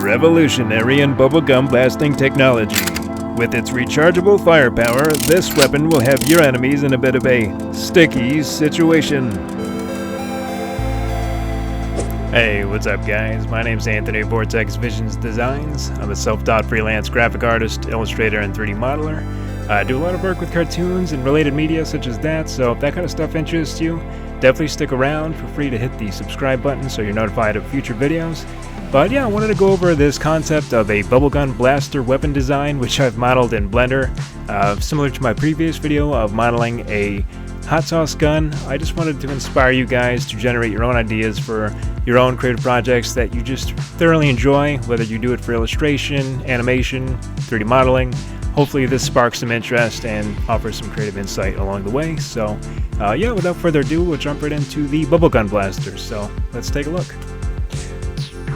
revolutionary in bubblegum blasting technology. With its rechargeable firepower, this weapon will have your enemies in a bit of a sticky situation. Hey, what's up guys? My name's Anthony of Vortex Visions Designs. I'm a self-taught freelance graphic artist, illustrator, and 3D modeler. I do a lot of work with cartoons and related media such as that, so if that kind of stuff interests you, definitely stick around. Feel free to hit the subscribe button so you're notified of future videos. But yeah, I wanted to go over this concept of a bubblegum blaster weapon design, which I've modeled in Blender. Similar to my previous video of modeling a hot sauce gun, I just wanted to inspire you guys to generate your own ideas for your own creative projects that you just thoroughly enjoy, whether you do it for illustration, animation, 3D modeling. Hopefully this sparks some interest and offers some creative insight along the way. So yeah, without further ado, we'll jump right into the bubblegum blaster. So let's take a look.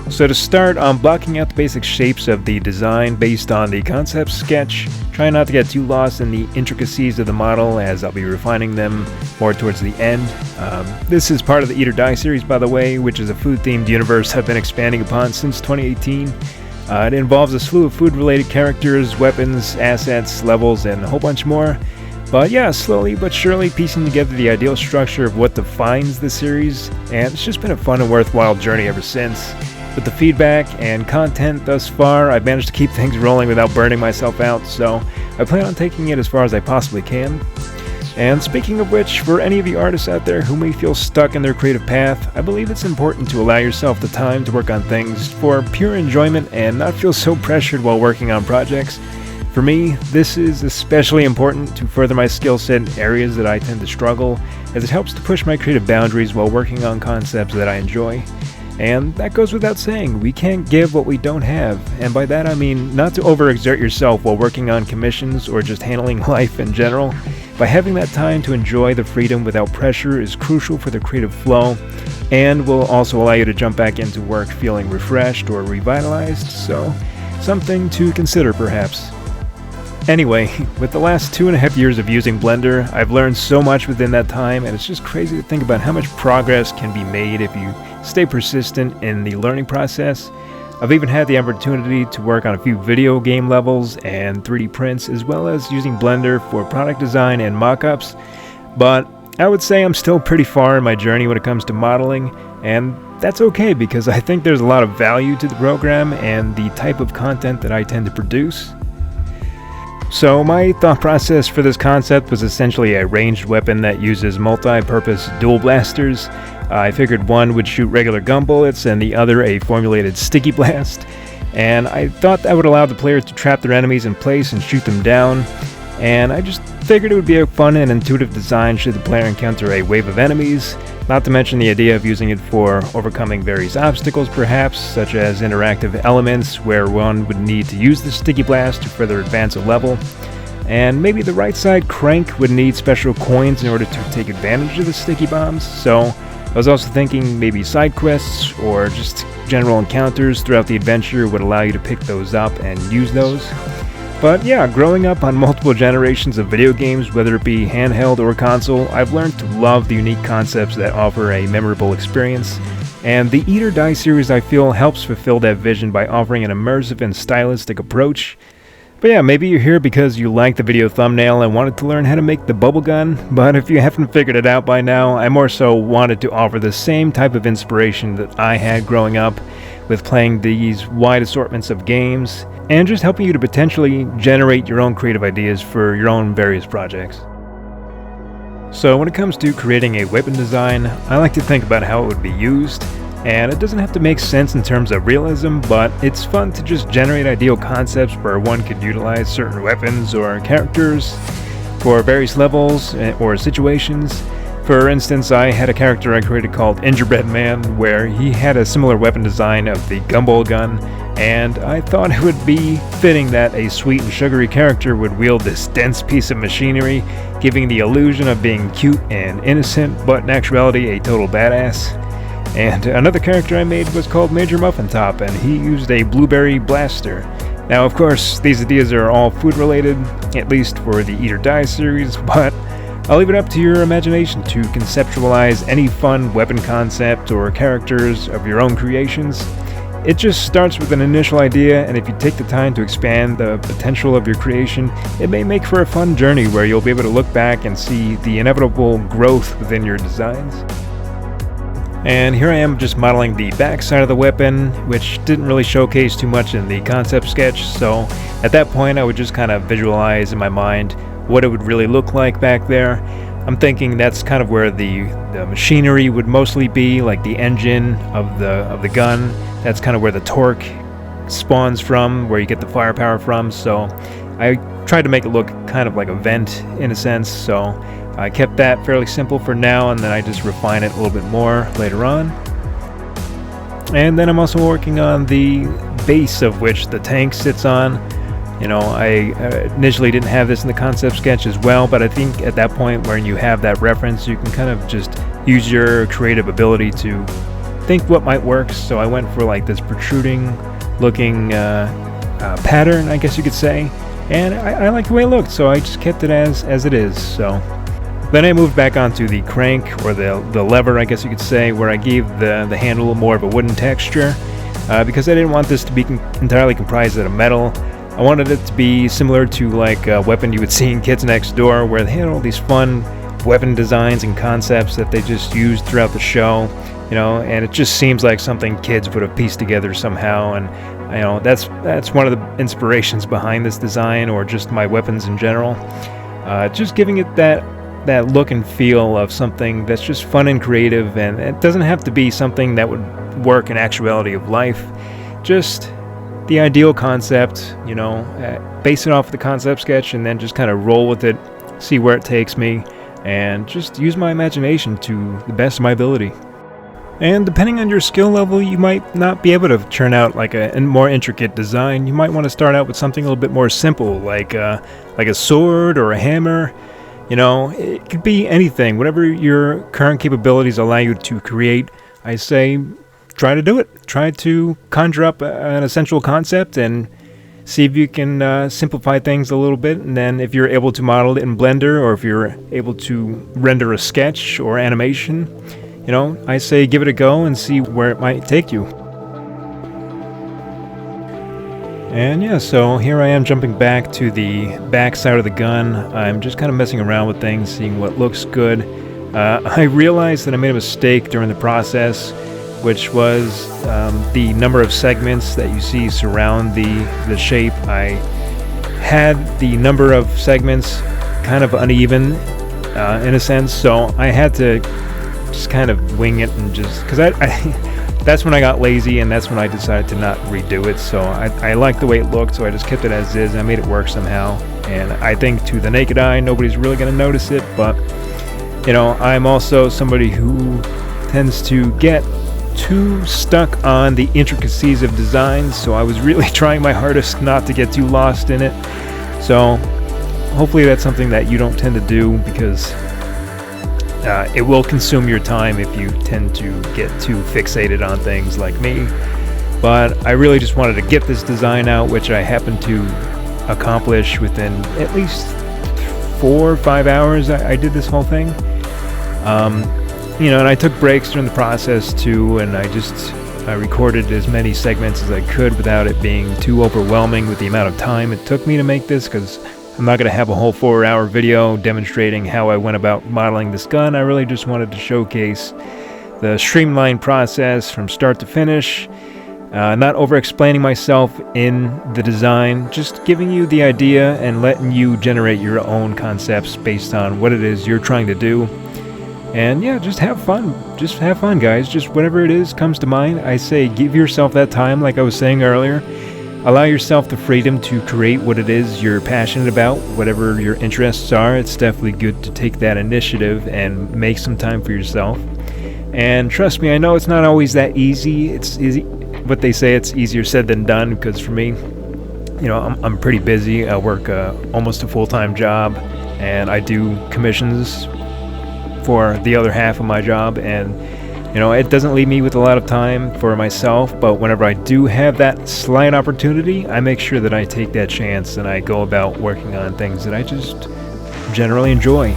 So to start, I'm blocking out the basic shapes of the design based on the concept sketch. Try not to get too lost in the intricacies of the model, as I'll be refining them more towards the end. This is part of the Eat or Die series, by the way, which is a food-themed universe I've been expanding upon since 2018. It involves a slew of food-related characters, weapons, assets, levels, and a whole bunch more. But yeah, slowly but surely piecing together the ideal structure of what defines the series, and it's just been a fun and worthwhile journey ever since. With the feedback and content thus far, I've managed to keep things rolling without burning myself out, so I plan on taking it as far as I possibly can. And speaking of which, for any of you artists out there who may feel stuck in their creative path, I believe it's important to allow yourself the time to work on things for pure enjoyment and not feel so pressured while working on projects. For me, this is especially important to further my skill set in areas that I tend to struggle, as it helps to push my creative boundaries while working on concepts that I enjoy. And that goes without saying, we can't give what we don't have, and by that I mean not to overexert yourself while working on commissions or just handling life in general. By having that time to enjoy the freedom without pressure is crucial for the creative flow, and will also allow you to jump back into work feeling refreshed or revitalized, so something to consider perhaps. Anyway, with the last 2.5 years of using Blender, I've learned so much within that time, and it's just crazy to think about how much progress can be made if you stay persistent in the learning process. I've even had the opportunity to work on a few video game levels and 3D prints, as well as using Blender for product design and mock-ups, but I would say I'm still pretty far in my journey when it comes to modeling, and that's okay because I think there's a lot of value to the program and the type of content that I tend to produce. So my thought process for this concept was essentially a ranged weapon that uses multi-purpose dual blasters. I figured one would shoot regular gun bullets and the other a formulated sticky blast, and I thought that would allow the player to trap their enemies in place and shoot them down, and I just figured it would be a fun and intuitive design should the player encounter a wave of enemies, not to mention the idea of using it for overcoming various obstacles perhaps, such as interactive elements where one would need to use the sticky blast to further advance a level, and maybe the right side crank would need special coins in order to take advantage of the sticky bombs. So I was also thinking maybe side quests or just general encounters throughout the adventure would allow you to pick those up and use those. But yeah, growing up on multiple generations of video games, whether it be handheld or console, I've learned to love the unique concepts that offer a memorable experience, and the Eat or Die series I feel helps fulfill that vision by offering an immersive and stylistic approach. But yeah, maybe you're here because you liked the video thumbnail and wanted to learn how to make the bubble gun, but if you haven't figured it out by now, I more so wanted to offer the same type of inspiration that I had growing up with playing these wide assortments of games, and just helping you to potentially generate your own creative ideas for your own various projects. So when it comes to creating a weapon design, I like to think about how it would be used, and it doesn't have to make sense in terms of realism, but it's fun to just generate ideal concepts where one could utilize certain weapons or characters for various levels or situations. For instance, I had a character I created called Gingerbread Man, where he had a similar weapon design of the gumball gun, and I thought it would be fitting that a sweet and sugary character would wield this dense piece of machinery, giving the illusion of being cute and innocent, but in actuality a total badass. And another character I made was called Major Muffin Top, and he used a blueberry blaster. Now of course, these ideas are all food related, at least for the Eat or Die series, but I'll leave it up to your imagination to conceptualize any fun weapon concept or characters of your own creations. it just starts with an initial idea, and if you take the time to expand the potential of your creation, it may make for a fun journey where you'll be able to look back and see the inevitable growth within your designs. And here I am just modeling the back side of the weapon, which didn't really showcase too much in the concept sketch, so at that point I would just kind of visualize in my mind what it would really look like back there. I'm thinking that's kind of where the machinery would mostly be, like the engine of the gun. That's kind of where the torque spawns from, where you get the firepower from. So I tried to make it look kind of like a vent in a sense. So I kept that fairly simple for now, and then I just refine it a little bit more later on. And then I'm also working on the base of which the tank sits on. You know, I initially didn't have this in the concept sketch as well, but I think at that point when you have that reference, you can kind of just use your creative ability to think what might work. So I went for like this protruding looking pattern, I guess you could say, and I like the way it looked, so I just kept it as it is. So then I moved back onto the crank, or the lever, I guess you could say, where I gave the handle more of a wooden texture, because I didn't want this to be entirely comprised of metal. I wanted it to be similar to like a weapon you would see in Kids Next Door, where they had all these fun weapon designs and concepts that they just used throughout the show, you know, and it just seems like something kids would have pieced together somehow. And you know, that's one of the inspirations behind this design, or just my weapons in general. Just giving it that look and feel of something that's just fun and creative, and it doesn't have to be something that would work in actuality of life. Just the ideal concept, you know, base it off the concept sketch and then just kind of roll with it, see where it takes me, and just use my imagination to the best of my ability. And depending on your skill level, you might not be able to churn out like a more intricate design. You might want to start out with something a little bit more simple, like a sword or a hammer. You know, it could be anything. Whatever your current capabilities allow you to create, I say try to do it. Try to conjure up an essential concept and see if you can simplify things a little bit. And then if you're able to model it in Blender, or if you're able to render a sketch or animation, you know, I say give it a go and see where it might take you. And yeah, so here I am jumping back to the back side of the gun. I'm just kind of messing around with things, seeing what looks good. I realized that I made a mistake during the process, which was the number of segments that you see surround the shape. I had the number of segments kind of uneven in a sense, so I had to just kind of wing it, and just because I that's when I got lazy, and that's when I decided to not redo it. So I liked the way it looked, so I just kept it as is. I made it work somehow, and I think to the naked eye nobody's really going to notice it, but you know, I'm also somebody who tends to get too stuck on the intricacies of designs, so I was really trying my hardest not to get too lost in it. So hopefully that's something that you don't tend to do, because it will consume your time if you tend to get too fixated on things like me. But I really just wanted to get this design out, which I happened to accomplish within at least 4 or 5 hours. I did this whole thing. You know, and I took breaks during the process too, and I recorded as many segments as I could without it being too overwhelming with the amount of time it took me to make this, because I'm not going to have a whole 4-hour video demonstrating how I went about modeling this gun. I really just wanted to showcase the streamlined process from start to finish, not over-explaining myself in the design, just giving you the idea and letting you generate your own concepts based on what it is you're trying to do. And yeah, just have fun. Just have fun, guys. Just whatever it is comes to mind. I say give yourself that time, like I was saying earlier. Allow yourself the freedom to create what it is you're passionate about, whatever your interests are. It's definitely good to take that initiative and make some time for yourself. And trust me, I know it's not always that easy. It's easy. What they say, it's easier said than done, because for me, you know, I'm pretty busy. I work almost a full-time job, and I do commissions for the other half of my job, and you know, it doesn't leave me with a lot of time for myself. But whenever I do have that slight opportunity, I make sure that I take that chance and I go about working on things that I just generally enjoy.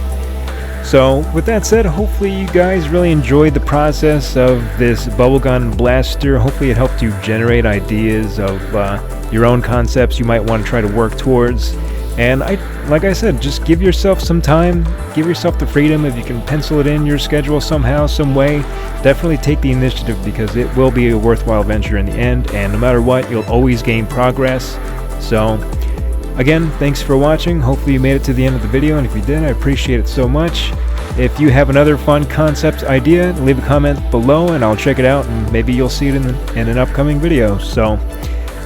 So with that said, hopefully you guys really enjoyed the process of this bubblegum blaster. Hopefully it helped you generate ideas of your own concepts you might want to try to work towards. And like I said, just give yourself some time, give yourself the freedom. If you can pencil it in your schedule somehow, some way, definitely take the initiative, because it will be a worthwhile venture in the end, and no matter what, you'll always gain progress. So again, thanks for watching. Hopefully you made it to the end of the video, and if you did, I appreciate it so much. If you have another fun concept idea, leave a comment below and I'll check it out, and maybe you'll see it in an upcoming video. So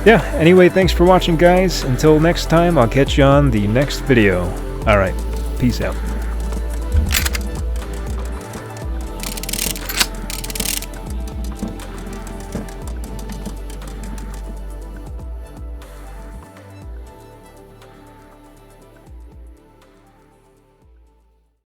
yeah, anyway, thanks for watching, guys. Until next time, I'll catch you on the next video. Alright, peace out.